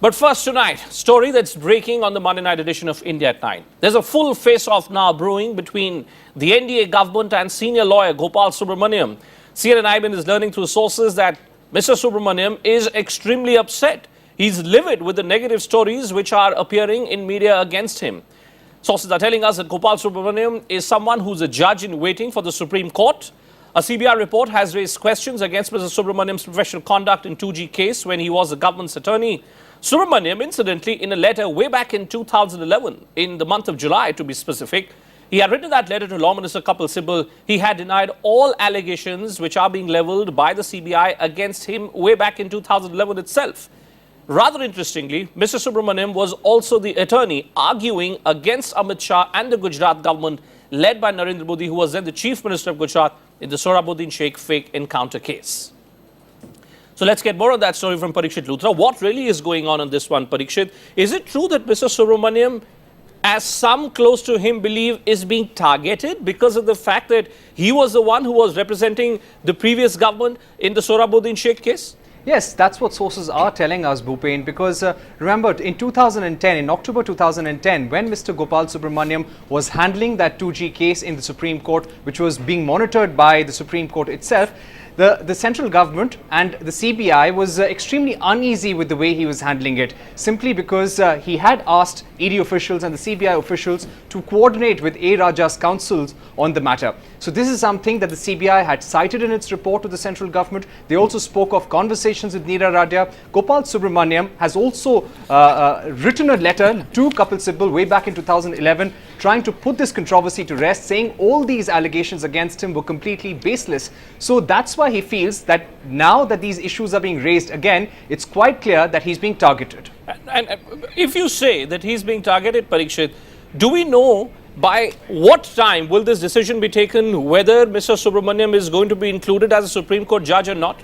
But first tonight, story that's breaking on the Monday night edition of India at 9. There's a full face-off now brewing between the NDA government and senior lawyer Gopal Subramanium. CNN is learning through sources that Mr. Subramanium is extremely upset. He's livid with the negative stories which are appearing in media against him. Sources are telling us that Gopal Subramaniam is someone who's a judge in waiting for the Supreme Court. A CBI report has raised questions against Mr. Subramaniam's professional conduct in 2G case when he was the government's attorney. Subramaniam, incidentally, in a letter way back in 2011, in the month of July to be specific, he had written that letter to Law Minister Kapil Sibal. He had denied all allegations which are being levelled by the CBI against him way back in 2011 itself. Rather interestingly, Mr. Subramaniam was also the attorney arguing against Amit Shah and the Gujarat government led by Narendra Modi, who was then the Chief Minister of Gujarat, in the Subramaniam Sheikh fake encounter case. So let's get more on that story from Parikshit Luthra. What really is going on this one, Parikshit? Is it true that Mr. Subramaniam, as some close to him believe, is being targeted because of the fact that he was the one who was representing the previous government in the Subramaniam Sheikh case? Yes, that's what sources are telling us, Bhupen, because remember, in 2010, in October 2010, when Mr. Gopal Subramaniam was handling that 2G case in the Supreme Court, which was being monitored by the Supreme Court itself, the central government and the CBI was extremely uneasy with the way he was handling it, simply because he had asked ED officials and the CBI officials to coordinate with A. Raja's counsels on the matter. So this is something that the CBI had cited in its report to the central government. They also spoke of conversations with Neera Radia. Gopal Subramaniam has also written a letter to Kapil Sibal way back in 2011 trying to put this controversy to rest, saying all these allegations against him were completely baseless. So that's why he feels that now that these issues are being raised again, it's quite clear that he's being targeted. And if you say that he's being targeted, Parikshit, do we know by what time will this decision be taken whether Mr. Subramaniam is going to be included as a Supreme Court judge or not?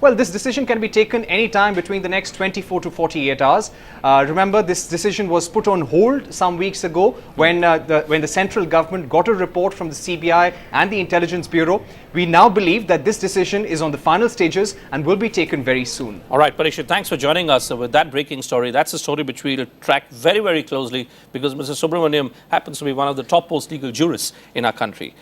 Well, this decision can be taken any time between the next 24 to 48 hours. Remember, this decision was put on hold some weeks ago when the central government got a report from the CBI and the Intelligence Bureau. We now believe that this decision is on the final stages and will be taken very soon. All right, Parikshit, thanks for joining us with that breaking story. That's a story which we'll track very, very closely because Mr. Subramaniam happens to be one of the topmost legal jurists in our country.